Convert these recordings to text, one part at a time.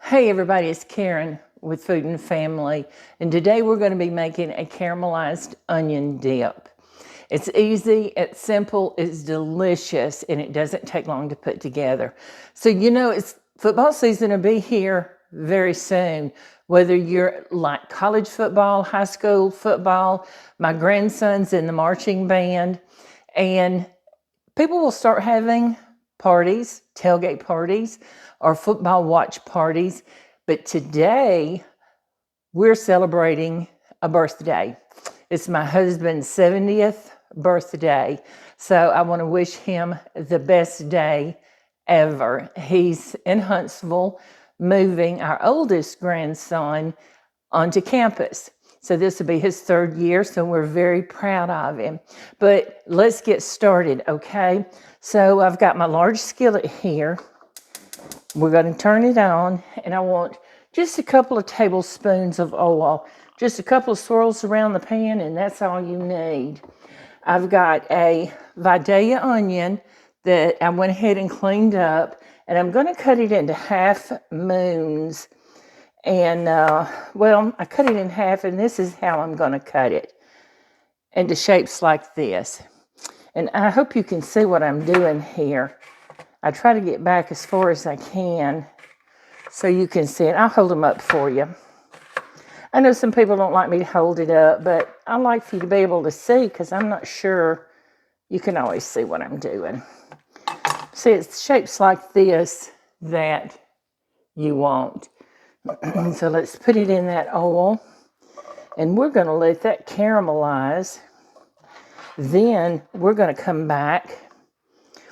Hey everybody, it's Karen with Food and Family, and today we're going to be making a caramelized onion dip. It's easy, it's simple, it's delicious, and it doesn't take long to put together. So it's football season to be here very soon. Whether you're like college football, high school football, my grandson's in the marching band, and people will start having parties, tailgate parties, or football watch parties. But today, we're celebrating a birthday. It's my husband's 70th birthday. So I want to wish him the best day ever. He's in Huntsville, moving our oldest grandson onto campus. So this will be his third year, so we're very proud of him. But let's get started, okay? So I've got my large skillet here. We're going to turn it on, and I want just a couple of tablespoons of oil, just a couple of swirls around the pan, and that's all you need. I've got a Vidalia onion that I went ahead and cleaned up, and I'm going to cut it into half moons. And, I cut it in half, and this is how I'm going to cut it, into shapes like this. And I hope you can see what I'm doing here. I try to get back as far as I can so you can see it. I'll hold them up for you. I know some people don't like me to hold it up, but I like for you to be able to see because I'm not sure you can always see what I'm doing. See, it's shapes like this that you want. So let's put it in that oil, and we're going to let that caramelize. Then we're going to come back.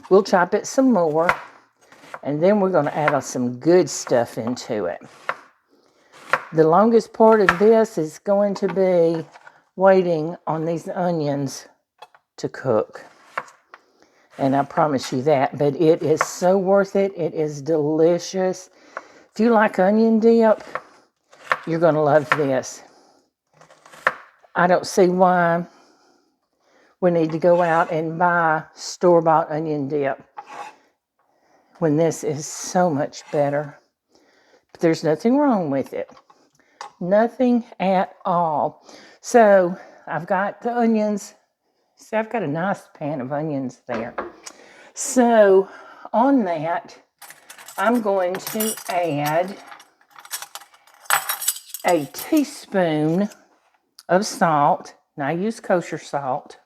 We'll chop it some more, and then we're going to add some good stuff into it. The longest part of this is going to be waiting on these onions to cook. And I promise you that, but it is so worth it. It is delicious. If you like onion dip, you're going to love this. I don't see why we need to go out and buy store-bought onion dip when this is so much better. But there's nothing wrong with it. Nothing at all. So I've got the onions. See, I've got a nice pan of onions there. So on that, I'm going to add a teaspoon of salt. Now I use kosher salt.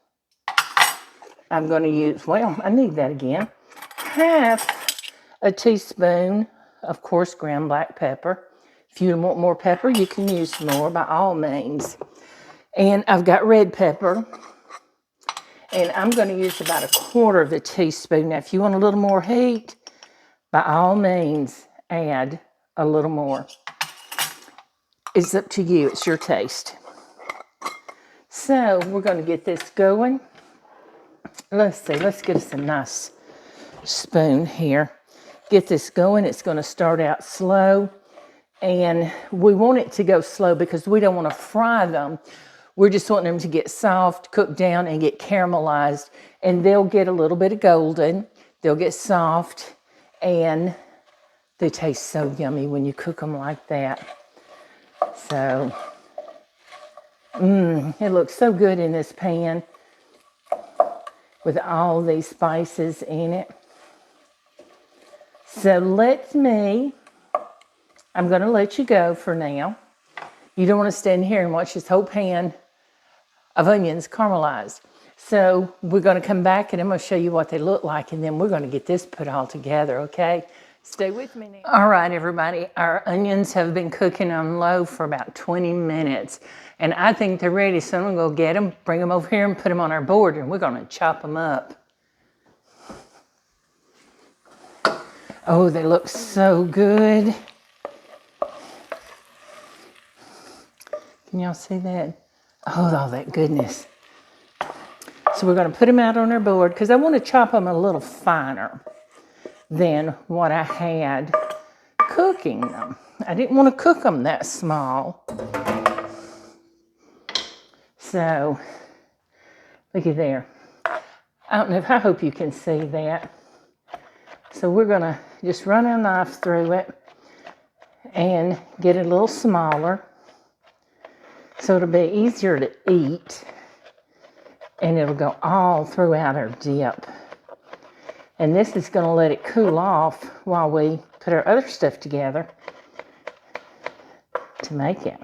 I'm going to use, I need that again. Half a teaspoon of coarse ground black pepper. If you want more pepper, you can use more by all means. And I've got red pepper. And I'm going to use about 1/4 of a teaspoon. Now, if you want a little more heat, by all means, add a little more. It's up to you. It's your taste. So we're going to get this going. Let's see. Let's get us a nice spoon here. Get this going. It's going to start out slow. And we want it to go slow because we don't want to fry them. We're just wanting them to get soft, cook down, and get caramelized. And they'll get a little bit of golden. They'll get soft. And they taste so yummy when you cook them like that. So, it looks so good in this pan with all these spices in it. So I'm going to let you go for now. You don't want to stand here and watch this whole pan of onions caramelize. So we're going to come back and I'm going to show you what they look like, and then we're going to get this put all together, okay? Stay with me now. All right, everybody. Our onions have been cooking on low for about 20 minutes, and I think they're ready, so I'm going to go get them, bring them over here, and put them on our board, and we're going to chop them up. Oh, they look so good. Can y'all see that? Oh, all that goodness. So we're going to put them out on our board because I want to chop them a little finer than what I had cooking them. I didn't want to cook them that small. So, look at there. I don't know if I hope you can see that. So we're going to just run our knife through it and get it a little smaller so it'll be easier to eat, and it'll go all throughout our dip. And this is going to let it cool off while we put our other stuff together to make it.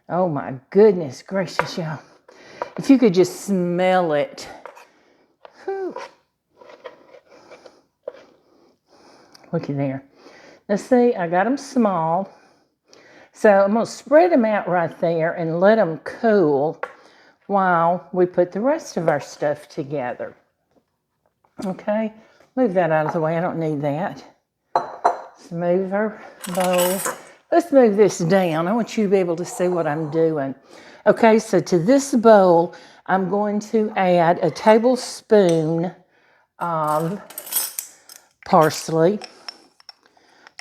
Oh my goodness gracious, y'all. If you could just smell it. Whew. Looky there. Now see, I got them small. So I'm going to spread them out right there and let them cool while we put the rest of our stuff together. Okay, move that out of the way. I don't need that. Let's move our bowl. Let's move this down. I want you to be able to see what I'm doing. Okay, so to this bowl, I'm going to add a tablespoon of parsley.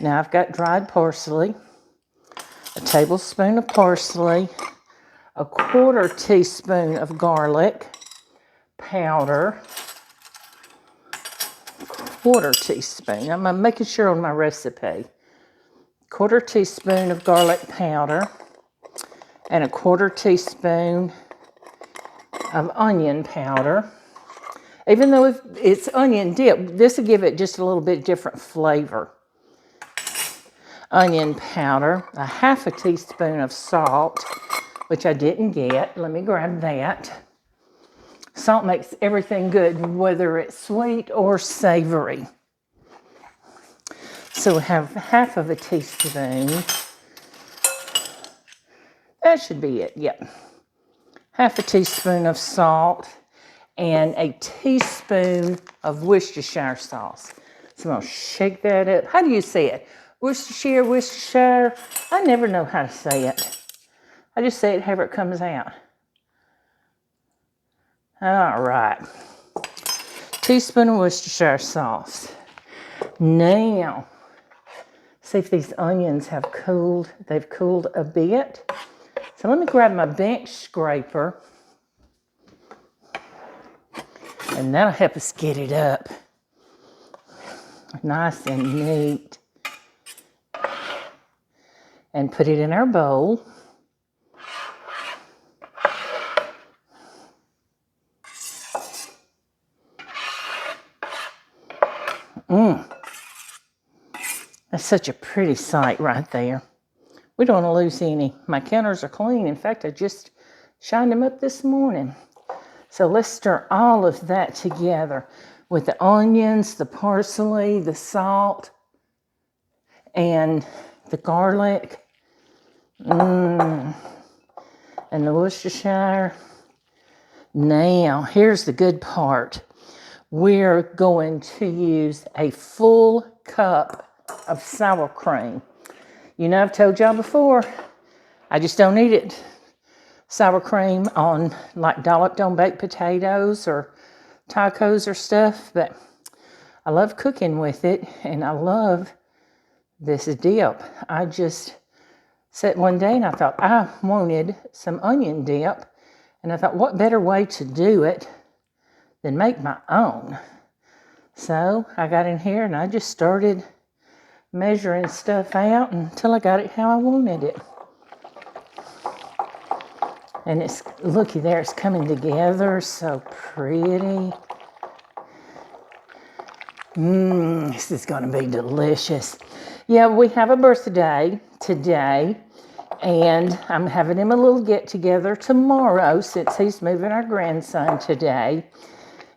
Now I've got dried parsley, a tablespoon of parsley, a 1/4 teaspoon of garlic powder, 1/4 teaspoon. I'm making sure on my recipe. 1/4 teaspoon of garlic powder and a 1/4 teaspoon of onion powder. Even though it's onion dip, this will give it just a little bit different flavor. Onion powder, a 1/2 teaspoon of salt, which I didn't get. Let me grab that. Salt makes everything good, whether it's sweet or savory. So we have 1/2 teaspoon. That should be it, yep. 1/2 teaspoon of salt and a teaspoon of Worcestershire sauce. So I'm going to shake that up. How do you say it? Worcestershire, Worcestershire? I never know how to say it. I just say it however it comes out. All right. Teaspoon of Worcestershire sauce. Now, see if these onions have cooled. They've cooled a bit. So let me grab my bench scraper, and that'll help us get it up nice and neat. And put it in our bowl. That's such a pretty sight right there. We don't want to lose any. My counters are clean. In fact, I just shined them up this morning. So let's stir all of that together with the onions, the parsley, the salt, and the garlic, and the Worcestershire. Now, here's the good part. We're going to use a full cup of sour cream. You know, I've told y'all before, I just don't eat it. Sour cream on, like, dolloped on baked potatoes or tacos or stuff, but I love cooking with it, and I love this dip. I just sat one day and I thought I wanted some onion dip, and I thought, what better way to do it than make my own? So I got in here and I just started measuring stuff out until I got it how I wanted it. And it's, looky there, it's coming together so pretty. This is gonna be delicious. Yeah, we have a birthday today, and I'm having him a little get together tomorrow since he's moving our grandson today.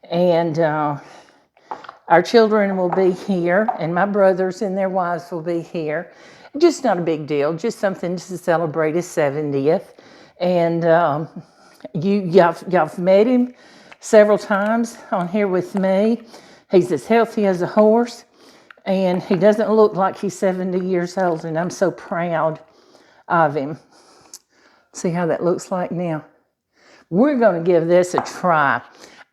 And our children will be here, and my brothers and their wives will be here. Just not a big deal, just something to celebrate his 70th. And y'all met him several times on here with me. He's as healthy as a horse, and he doesn't look like he's 70 years old, and I'm so proud of him. See how that looks like now? We're going to give this a try.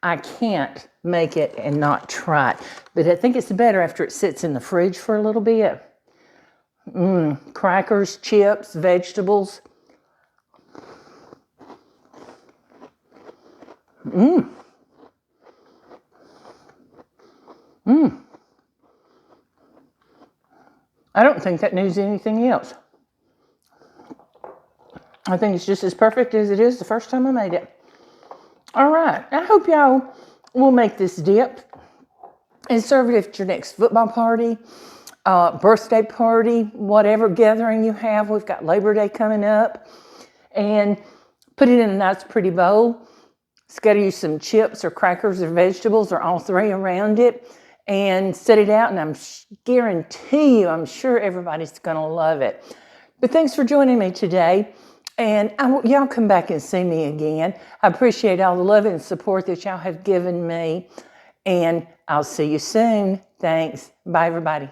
I can't make it and not try it, but I think it's better after it sits in the fridge for a little bit. Crackers, chips, vegetables. I don't think that needs anything else. I think it's just as perfect as it is the first time I made it. All right, I hope y'all will make this dip and serve it at your next football party, birthday party, whatever gathering you have. We've got Labor Day coming up. And put it in a nice pretty bowl. Scatter you some chips or crackers or vegetables or all three around it and set it out, and I'm guarantee you, I'm sure everybody's gonna love it. But thanks for joining me today, and y'all come back and see me again. I appreciate all the love and support that y'all have given me, and I'll see you soon. Thanks. Bye, everybody.